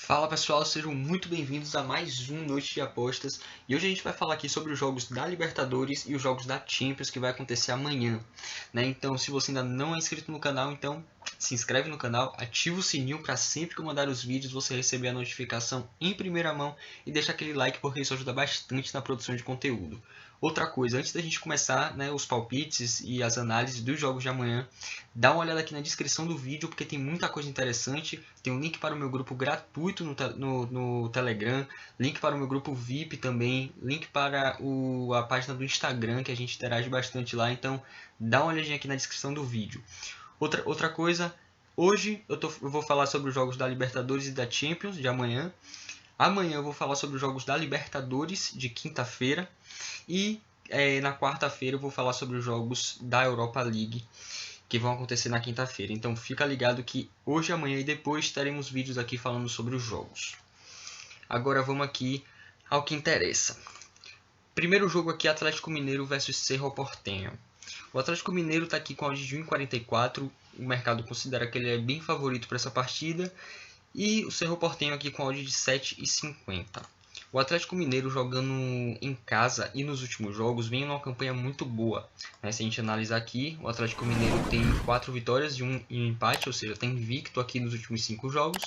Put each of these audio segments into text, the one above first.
Fala pessoal, sejam muito bem-vindos a mais um Noite de Apostas. E hoje a gente vai falar aqui sobre os jogos da Libertadores e os jogos da Champions que vai acontecer amanhã, né? Então, se você ainda não é inscrito no canal, então se inscreve no canal, ativa o sininho para sempre que eu mandar os vídeos você receber a notificação em primeira mão e deixa aquele like porque isso ajuda bastante na produção de conteúdo. Outra coisa, antes da gente começar, né, os palpites e as análises dos jogos de amanhã, dá uma olhada aqui na descrição do vídeo porque tem muita coisa interessante. Tem um link para o meu grupo gratuito no Telegram, link para o meu grupo VIP também, link para a página do Instagram que a gente interage bastante lá. Então dá uma olhadinha aqui na descrição do vídeo. Outra coisa, hoje eu vou falar sobre os jogos da Libertadores e da Champions de amanhã. Amanhã eu vou falar sobre os jogos da Libertadores de quinta-feira. E na quarta-feira eu vou falar sobre os jogos da Europa League que vão acontecer na quinta-feira. Então fica ligado que hoje, amanhã e depois teremos vídeos aqui falando sobre os jogos. Agora vamos aqui ao que interessa. Primeiro jogo aqui, Atlético Mineiro versus Cerro Porteño. O Atlético Mineiro está aqui com a odd de 1,44. O mercado considera que ele é bem favorito para essa partida. E o Cerro Porteño aqui com a odd de 7,50. O Atlético Mineiro jogando em casa e nos últimos jogos vem numa campanha muito boa, né? Se a gente analisar aqui, o Atlético Mineiro tem 4 vitórias e um empate, ou seja, está invicto aqui nos últimos 5 jogos.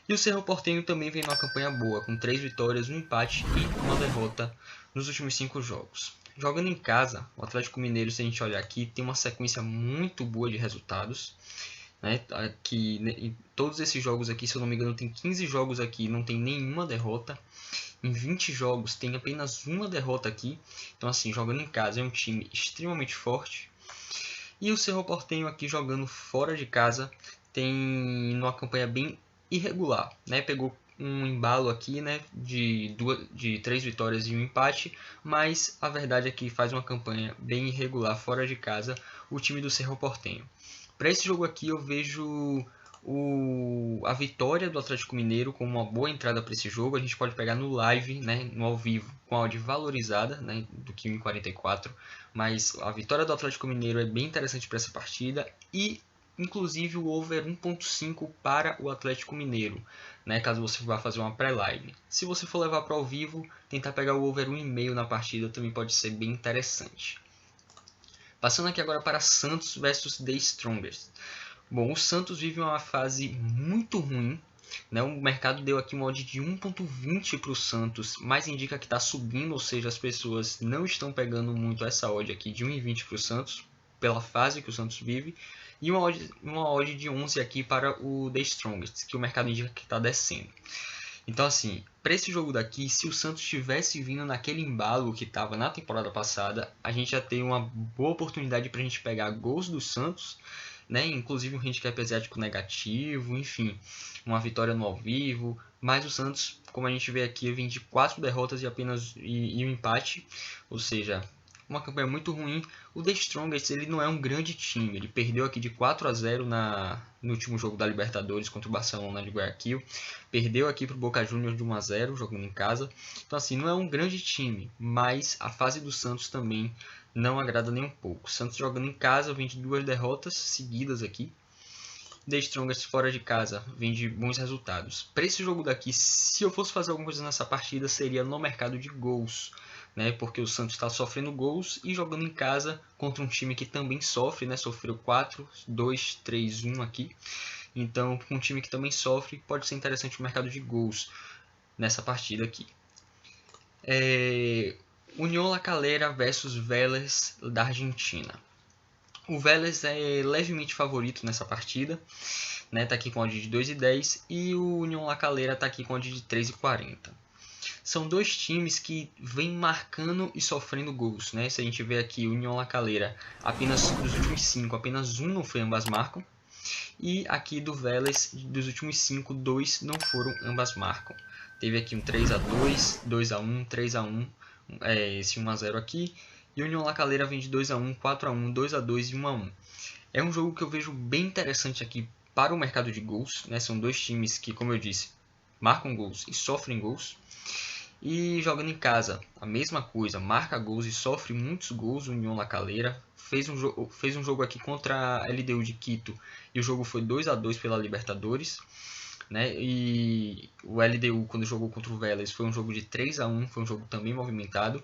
E o Cerro Porteño também vem numa campanha boa, com 3 vitórias, um empate e uma derrota nos últimos 5 jogos. Jogando em casa, o Atlético Mineiro, se a gente olhar aqui, tem uma sequência muito boa de resultados. Né? Aqui, em todos esses jogos aqui, se eu não me engano, tem 15 jogos aqui, não tem nenhuma derrota. Em 20 jogos tem apenas uma derrota aqui. Então assim, jogando em casa é um time extremamente forte. E o Cerro Porteño aqui jogando fora de casa tem uma campanha bem irregular, né? Pegou um embalo aqui, né, de 3 vitórias e um empate, mas a verdade é que faz uma campanha bem irregular fora de casa o time do Cerro Porteño. Para esse jogo aqui eu vejo a vitória do Atlético Mineiro como uma boa entrada para esse jogo. A gente pode pegar no live, né, no ao vivo, com a odd valorizada, né, do que 1,44, mas a vitória do Atlético Mineiro é bem interessante para essa partida e inclusive o over 1.5 para o Atlético Mineiro, né, caso você vá fazer uma pré-live. Se você for levar para ao vivo, tentar pegar o over 1,5 na partida também pode ser bem interessante. Passando aqui agora para Santos versus The Strongest. Bom, o Santos vive uma fase muito ruim, né? O mercado deu aqui uma odd de 1.20 para o Santos, mas indica que está subindo, ou seja, as pessoas não estão pegando muito essa odd aqui de 1.20 para o Santos, pela fase que o Santos vive, e uma odd de 11 aqui para o The Strongest, que o mercado indica que está descendo. Então assim, para esse jogo daqui, se o Santos tivesse vindo naquele embalo que estava na temporada passada, a gente já tem uma boa oportunidade para a gente pegar gols do Santos, né? Inclusive um handicap asiático negativo, enfim, uma vitória no ao vivo. Mas o Santos, como a gente vê aqui, vem de 4 derrotas e apenas um empate, ou seja, uma campanha muito ruim. O The Strongest, ele não é um grande time, ele perdeu aqui de 4-0 no último jogo da Libertadores contra o Barcelona de Guayaquil, perdeu aqui para o Boca Juniors de 1-0 jogando em casa. Então assim, não é um grande time, mas a fase do Santos também não agrada nem um pouco. Santos jogando em casa vem de 2 derrotas seguidas aqui. The Strongest fora de casa vem de bons resultados. Para esse jogo daqui, se eu fosse fazer alguma coisa nessa partida, seria no mercado de gols, né? Porque o Santos está sofrendo gols e jogando em casa contra um time que também sofre, né? Sofreu 4-2-3-1 aqui. Então, com um time que também sofre, pode ser interessante o mercado de gols nessa partida aqui. Unión La Calera versus Vélez da Argentina. O Vélez é levemente favorito nessa partida, né? Tá aqui com a odd de 2,10 e o Unión La Calera está aqui com a odd de 3,40. São dois times que vêm marcando e sofrendo gols, né? Se a gente vê aqui o Unión La Calera, apenas dos últimos 5, apenas um não foi, ambas marcam. E aqui do Vélez, dos últimos 5, 2 não foram, ambas marcam. Teve aqui um 3-2, 2-1, 3-1, esse 1-0 aqui. E o Unión La Calera vem de 2-1, 4-1, 2-2 e 1-1. É um jogo que eu vejo bem interessante aqui para o mercado de gols, né? São dois times que, como eu disse, marcam gols e sofrem gols. E jogando em casa, a mesma coisa, marca gols e sofre muitos gols. O Unión La Calera fez um jogo aqui contra a LDU de Quito e o jogo foi 2-2 pela Libertadores. né? E o LDU, quando jogou contra o Vélez, foi um jogo de 3-1, foi um jogo também movimentado.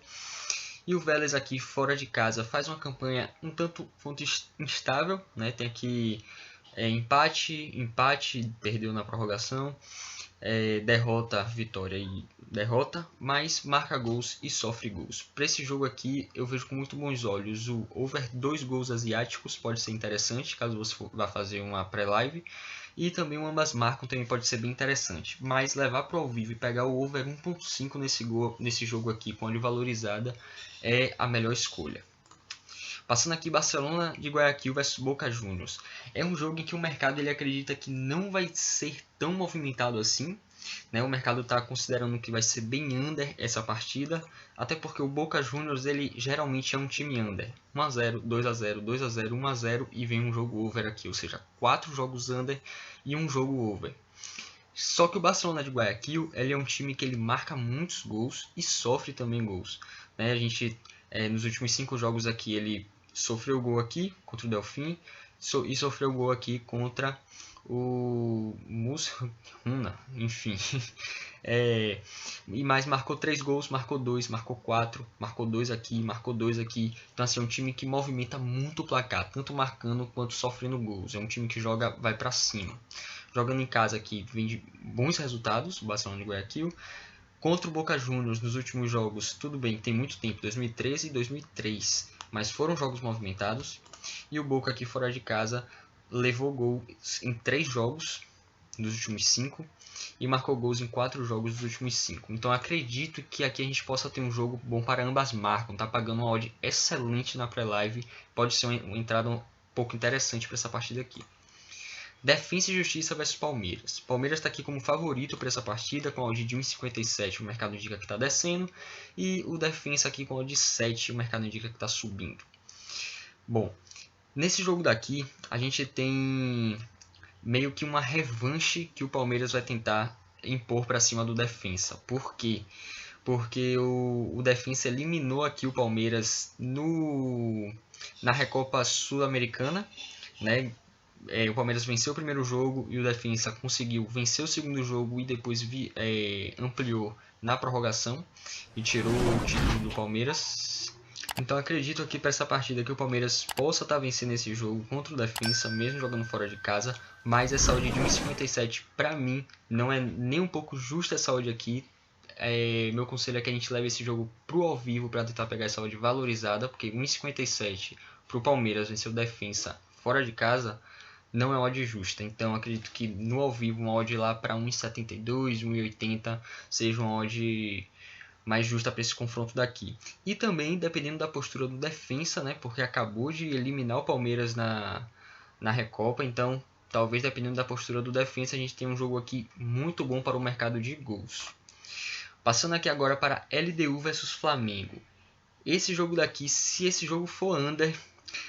E o Vélez aqui fora de casa faz uma campanha um tanto quanto instável, né? Tem aqui empate, perdeu na prorrogação, derrota, vitória e derrota, mas marca gols e sofre gols. Para esse jogo aqui eu vejo com muito bons olhos o over 2 gols asiáticos, pode ser interessante caso você vá fazer uma pré-live. E também o ambas marcam também pode ser bem interessante. Mas levar para o ao vivo e pegar o over 1.5 nesse jogo aqui com a valorizada é a melhor escolha. Passando aqui, Barcelona de Guayaquil vs Boca Juniors. É um jogo em que o mercado ele acredita que não vai ser tão movimentado assim. Né? O mercado está considerando que vai ser bem under essa partida. Até porque o Boca Juniors ele geralmente é um time under. 1-0, 2-0, 2-0, 1-0 e vem um jogo over aqui. Ou seja, 4 jogos under e um jogo over. Só que o Barcelona de Guayaquil ele é um time que ele marca muitos gols e sofre também gols. Né? A gente, nos últimos 5 jogos aqui, ele sofreu gol aqui contra o Delfim e sofreu gol aqui contra o Musruna, enfim. E mais marcou 3 gols, marcou 2, marcou 4, marcou 2 aqui, marcou 2 aqui. Então assim, é um time que movimenta muito o placar, tanto marcando quanto sofrendo gols. É um time que joga, vai para cima. Jogando em casa aqui, vem de bons resultados, o Barcelona de Guayaquil. Contra o Boca Juniors nos últimos jogos, tudo bem, tem muito tempo, 2013 e 2003, mas foram jogos movimentados. E o Boca aqui fora de casa levou gol em 3 jogos dos últimos 5 e marcou gols em 4 jogos dos últimos 5. Então acredito que aqui a gente possa ter um jogo bom para ambas marcas. Tá pagando uma odd excelente na pré-live, pode ser uma entrada um pouco interessante para essa partida aqui. Defensa e Justiça vs Palmeiras. Palmeiras está aqui como favorito para essa partida, com a odd de 1,57, o mercado indica que está descendo. E o Defensa aqui com a odd de 7, o mercado indica que está subindo. Bom, nesse jogo daqui, a gente tem meio que uma revanche que o Palmeiras vai tentar impor para cima do Defensa. Por quê? Porque o Defensa eliminou aqui o Palmeiras na Recopa Sul-Americana, né? O Palmeiras venceu o primeiro jogo e o Defensa conseguiu vencer o segundo jogo e depois ampliou na prorrogação e tirou o título do Palmeiras. Então acredito aqui para essa partida que o Palmeiras possa estar vencendo esse jogo contra o Defensa, mesmo jogando fora de casa. Mas essa odd de 1,57 para mim não é nem um pouco justa essa odd aqui. Meu conselho é que a gente leve esse jogo pro ao vivo para tentar pegar essa odd valorizada, porque 1,57 para o Palmeiras vencer o Defensa fora de casa não é odd justa. Então acredito que no ao vivo uma odd lá para 1,72, 1,80 seja uma odd mais justa para esse confronto daqui. E também dependendo da postura do Defensa, né, porque acabou de eliminar o Palmeiras na Recopa, então talvez dependendo da postura do Defensa a gente tenha um jogo aqui muito bom para o mercado de gols. Passando aqui agora para LDU versus Flamengo. Esse jogo daqui, se esse jogo for under,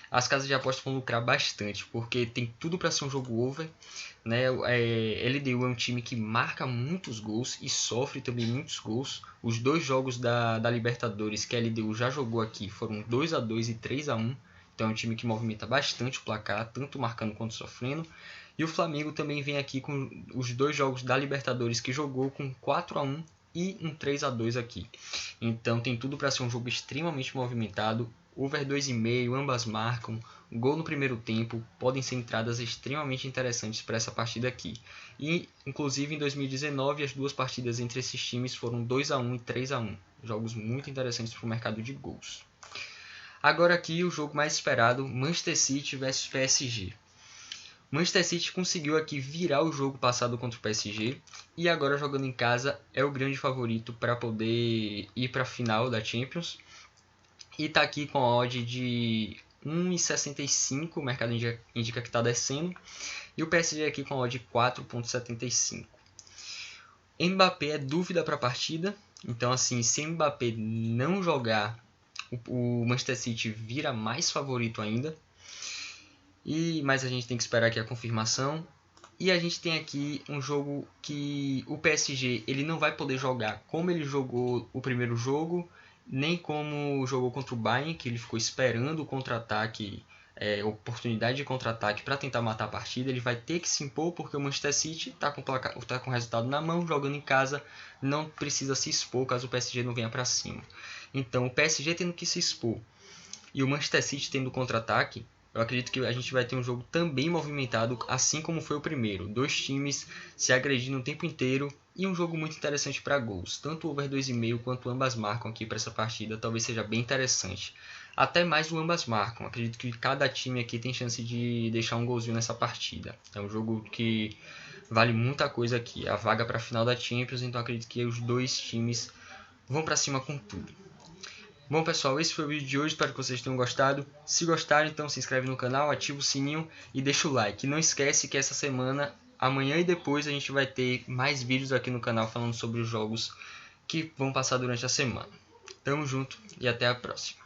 as casas de apostas vão lucrar bastante, porque tem tudo para ser um jogo over, né? LDU é um time que marca muitos gols e sofre também muitos gols. Os 2 jogos da Libertadores que a LDU já jogou aqui foram 2-2 e 3-1. Então é um time que movimenta bastante o placar, tanto marcando quanto sofrendo. E o Flamengo também vem aqui com os 2 jogos da Libertadores que jogou com 4-1 e um 3-2 aqui. Então tem tudo para ser um jogo extremamente movimentado. Over 2,5, ambas marcam, gol no primeiro tempo, podem ser entradas extremamente interessantes para essa partida aqui. E, inclusive, em 2019, as 2 partidas entre esses times foram 2-1 e 3-1. Jogos muito interessantes para o mercado de gols. Agora aqui o jogo mais esperado, Manchester City vs PSG. Manchester City conseguiu aqui virar o jogo passado contra o PSG e agora jogando em casa é o grande favorito para poder ir para a final da Champions. E está aqui com a odd de 1,65, o mercado indica que está descendo. E o PSG aqui com a odd de 4,75. Mbappé é dúvida para a partida. Então assim, se Mbappé não jogar, o Manchester City vira mais favorito ainda. Mas a gente tem que esperar aqui a confirmação. E a gente tem aqui um jogo que o PSG ele não vai poder jogar como ele jogou o primeiro jogo, nem como jogou contra o Bayern, que ele ficou esperando o contra-ataque oportunidade de contra-ataque para tentar matar a partida, ele vai ter que se impor porque o Manchester City está com o resultado na mão, jogando em casa, não precisa se expor caso o PSG não venha para cima. Então o PSG tendo que se expor e o Manchester City tendo contra-ataque, eu acredito que a gente vai ter um jogo também movimentado, assim como foi o primeiro. Dois times se agredindo o tempo inteiro e um jogo muito interessante para gols. Tanto o over 2,5 quanto ambas marcam aqui para essa partida, talvez seja bem interessante. Até mais o ambas marcam. Acredito que cada time aqui tem chance de deixar um golzinho nessa partida. É um jogo que vale muita coisa aqui. É a vaga para a final da Champions, então acredito que os dois times vão para cima com tudo. Bom pessoal, esse foi o vídeo de hoje, espero que vocês tenham gostado. Se gostaram, então se inscreve no canal, ativa o sininho e deixa o like. Não esquece que essa semana, amanhã e depois, a gente vai ter mais vídeos aqui no canal falando sobre os jogos que vão passar durante a semana. Tamo junto e até a próxima.